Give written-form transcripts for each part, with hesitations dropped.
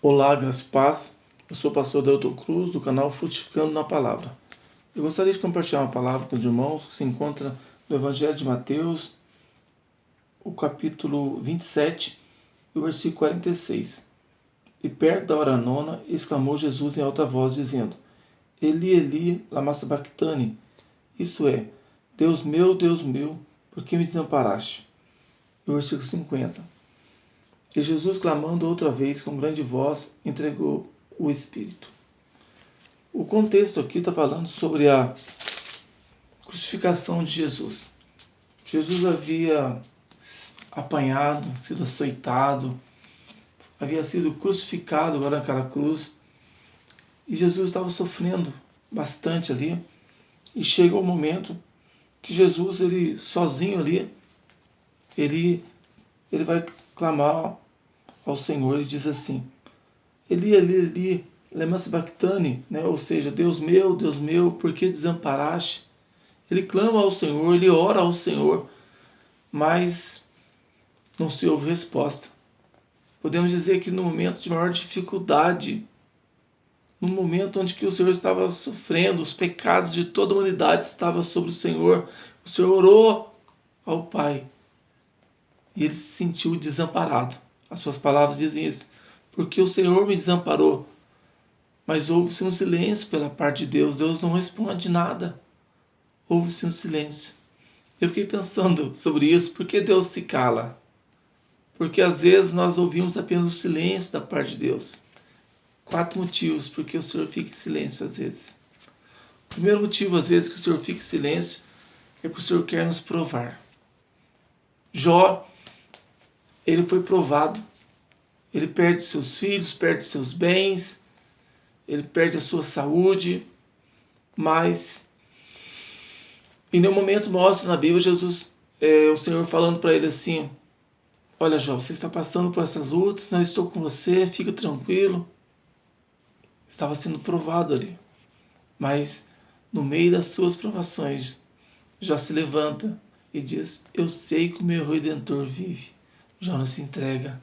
Olá, graças e paz. Eu sou o pastor Delton Cruz, do canal Frutificando na Palavra. Eu gostaria de compartilhar uma palavra com os irmãos que se encontra no Evangelho de Mateus, o capítulo 27, e o versículo 46. E perto da hora nona, exclamou Jesus em alta voz, dizendo: Eli, Eli, lama sabachthani, isso é, Deus meu, por que me desamparaste? E o versículo 50. E Jesus, clamando outra vez com grande voz, entregou o Espírito. O contexto aqui está falando sobre a crucificação de Jesus. Jesus havia apanhado, sido açoitado, havia sido crucificado agora naquela cruz, e Jesus estava sofrendo bastante ali, e chega o momento que Jesus, ele sozinho ali, ele vai clamar ao Senhor e diz assim: Eli, Eli, Eli, lama sabachthani, né? Ou seja, Deus meu, por que desamparaste? Ele clama ao Senhor, ele ora ao Senhor, mas não se ouve resposta. Podemos dizer que no momento de maior dificuldade, no momento onde que o Senhor estava sofrendo, os pecados de toda a humanidade estavam sobre o Senhor orou ao Pai e ele se sentiu desamparado. As suas palavras dizem isso: porque o Senhor me desamparou. Mas houve-se um silêncio pela parte de Deus. Deus não responde nada. Houve-se um silêncio. Eu fiquei pensando sobre isso. Por que Deus se cala? Porque às vezes nós ouvimos apenas o silêncio da parte de Deus. 4 motivos por que o Senhor fica em silêncio às vezes. O primeiro motivo, às vezes, que o Senhor fica em silêncio é porque o Senhor quer nos provar. Jó, ele foi provado. Ele perde seus filhos, perde seus bens, ele perde a sua saúde, mas em nenhum momento mostra na Bíblia Jesus, o Senhor falando para ele assim: olha, Jó, você está passando por essas lutas, não estou com você, fica tranquilo. Estava sendo provado ali, mas no meio das suas provações, Jó se levanta e diz: eu sei que o meu Redentor vive. Jó não se entrega.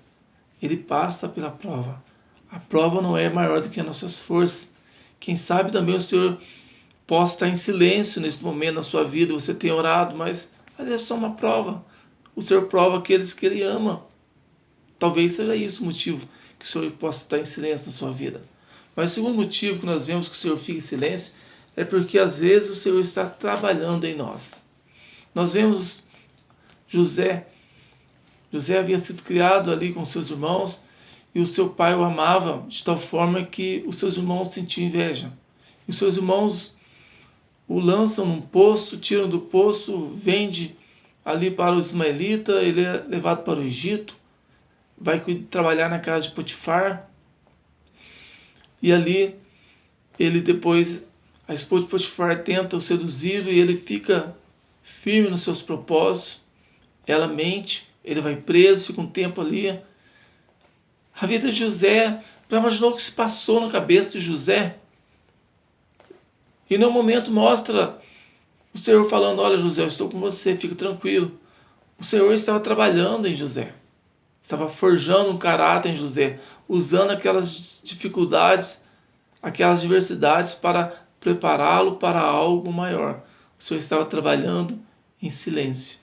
Ele passa pela prova. A prova não é maior do que as nossas forças. Quem sabe também o Senhor possa estar em silêncio nesse momento na sua vida. Você tem orado, mas é só uma prova. O Senhor prova aqueles que Ele ama. Talvez seja isso o motivo que o Senhor possa estar em silêncio na sua vida. Mas o segundo motivo que nós vemos que o Senhor fica em silêncio é porque às vezes o Senhor está trabalhando em nós. Nós vemos José. José havia sido criado ali com seus irmãos e o seu pai o amava de tal forma que os seus irmãos sentiam inveja. E os seus irmãos o lançam num poço, tiram do poço, vende ali para os ismaelitas, ele é levado para o Egito, vai trabalhar na casa de Potifar. E ali, ele depois, a esposa de Potifar tenta o seduzi-lo e ele fica firme nos seus propósitos. Ela mente, ele vai preso, fica um tempo ali. A vida de José, já imaginou o que se passou na cabeça de José? E no momento mostra o Senhor falando: olha, José, eu estou com você, fica tranquilo. O Senhor estava trabalhando em José, estava forjando um caráter em José, usando aquelas dificuldades, aquelas diversidades para prepará-lo para algo maior. O Senhor estava trabalhando em silêncio,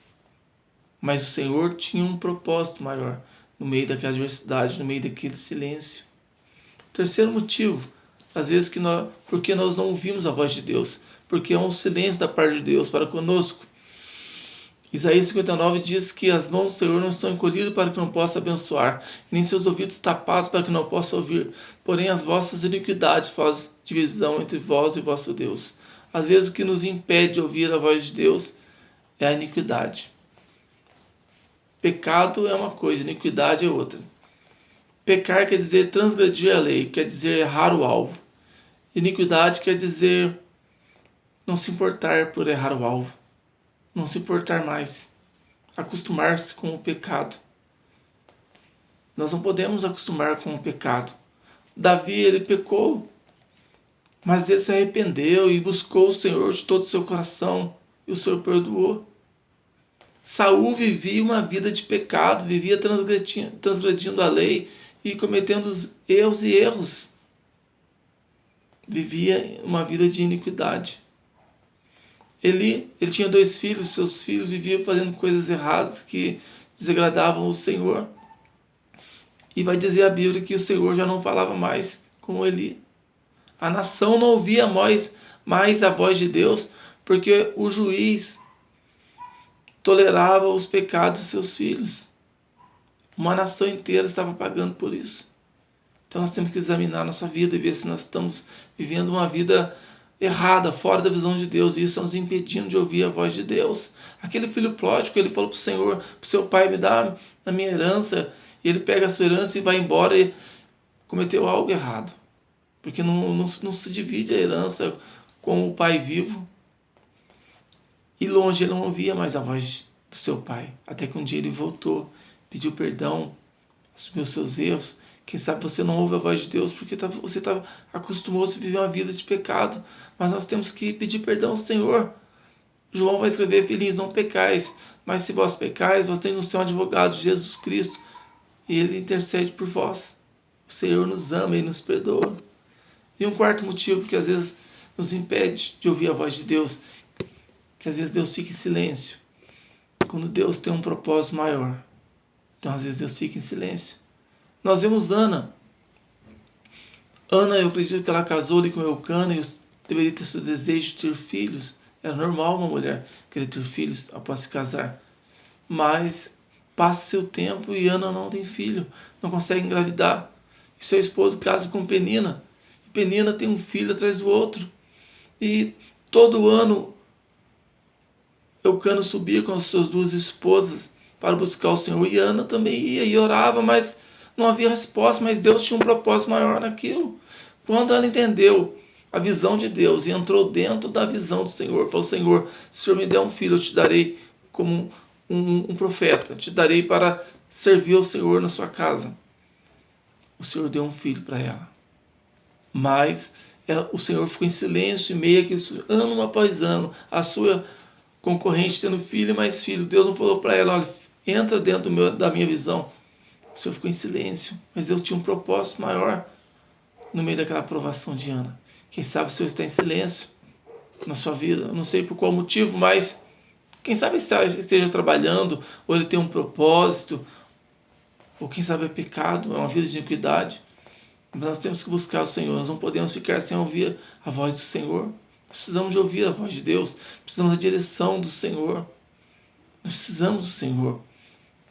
mas o Senhor tinha um propósito maior no meio daquela diversidade, no meio daquele silêncio. Terceiro motivo, às vezes porque nós não ouvimos a voz de Deus, porque é um silêncio da parte de Deus para conosco. Isaías 59 diz que as mãos do Senhor não estão encolhidas para que não possa abençoar, nem seus ouvidos tapados para que não possa ouvir. Porém, as vossas iniquidades fazem divisão entre vós e vosso Deus. Às vezes o que nos impede de ouvir a voz de Deus é a iniquidade. Pecado é uma coisa, iniquidade é outra. Pecar quer dizer transgredir a lei, quer dizer errar o alvo. Iniquidade quer dizer não se importar por errar o alvo. Não se importar mais, acostumar-se com o pecado. Nós não podemos acostumar com o pecado. Davi, ele pecou, mas ele se arrependeu e buscou o Senhor de todo o seu coração, e o Senhor perdoou. Saul vivia uma vida de pecado, vivia transgredindo a lei, e cometendo os erros. Vivia uma vida de iniquidade. Ele tinha 2 filhos, seus filhos viviam fazendo coisas erradas que desagradavam o Senhor. E vai dizer a Bíblia que o Senhor já não falava mais com Eli. A nação não ouvia mais a voz de Deus, porque o juiz tolerava os pecados de seus filhos. Uma nação inteira estava pagando por isso. Então nós temos que examinar a nossa vida e ver se nós estamos vivendo uma vida errada, fora da visão de Deus, e isso está nos impedindo de ouvir a voz de Deus. Aquele filho pródigo, ele falou para o Senhor, para o seu pai, me dá a minha herança, e ele pega a sua herança e vai embora e cometeu algo errado, porque não se divide a herança com o pai vivo. E longe ele não ouvia mais a voz do seu pai, até que um dia ele voltou, pediu perdão, assumiu seus erros. Quem sabe você não ouve a voz de Deus porque você acostumou-se a viver uma vida de pecado. Mas nós temos que pedir perdão ao Senhor. João vai escrever: filhinhos, não pecais, mas se vós pecais, vós temos no Senhor advogado, Jesus Cristo, e Ele intercede por vós. O Senhor nos ama e nos perdoa. E um quarto motivo que às vezes nos impede de ouvir a voz de Deus, que às vezes Deus fica em silêncio, quando Deus tem um propósito maior. Então às vezes Deus fica em silêncio. Nós vemos Ana. Ana, eu acredito que ela casou ali com Eucana e deveria ter seu desejo de ter filhos. Era normal uma mulher querer ter filhos após se casar. Mas passa seu tempo e Ana não tem filho, não consegue engravidar. E seu esposo casa com Penina. E Penina tem um filho atrás do outro. E todo ano Eucana subia com as suas 2 esposas para buscar o Senhor. E Ana também ia e orava, mas não havia resposta, mas Deus tinha um propósito maior naquilo. Quando ela entendeu a visão de Deus e entrou dentro da visão do Senhor, falou: Senhor, se o Senhor me der um filho, eu te darei como um profeta, eu te darei para servir ao Senhor na sua casa. O Senhor deu um filho para ela. Mas o Senhor ficou em silêncio em meio a isso, ano após ano, a sua concorrente tendo filho e mais filho. Deus não falou para ela: olha, entra dentro da minha visão. O Senhor ficou em silêncio, mas Deus tinha um propósito maior no meio daquela provação de Ana. Quem sabe o Senhor está em silêncio na sua vida, eu não sei por qual motivo, mas quem sabe esteja trabalhando, ou ele tem um propósito, ou quem sabe é pecado, é uma vida de iniquidade. Mas nós temos que buscar o Senhor, nós não podemos ficar sem ouvir a voz do Senhor. Nós precisamos de ouvir a voz de Deus, precisamos da direção do Senhor. Nós precisamos do Senhor.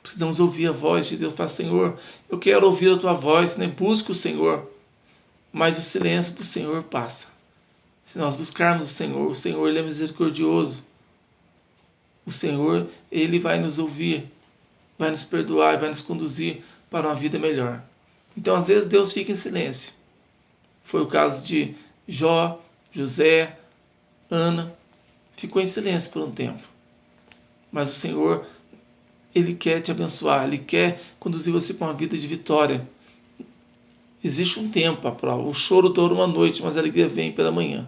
Precisamos ouvir a voz de Deus. Fala: Senhor, eu quero ouvir a tua voz, né? Busca o Senhor. Mas o silêncio do Senhor passa. Se nós buscarmos o Senhor ele é misericordioso. O Senhor, ele vai nos ouvir, vai nos perdoar, vai nos conduzir para uma vida melhor. Então, às vezes, Deus fica em silêncio. Foi o caso de Jó, José, Ana. Ficou em silêncio por um tempo. Mas o Senhor, Ele quer te abençoar, Ele quer conduzir você para uma vida de vitória. Existe um tempo para a prova. O choro dura uma noite, mas a alegria vem pela manhã.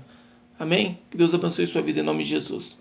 Amém? Que Deus abençoe sua vida em nome de Jesus.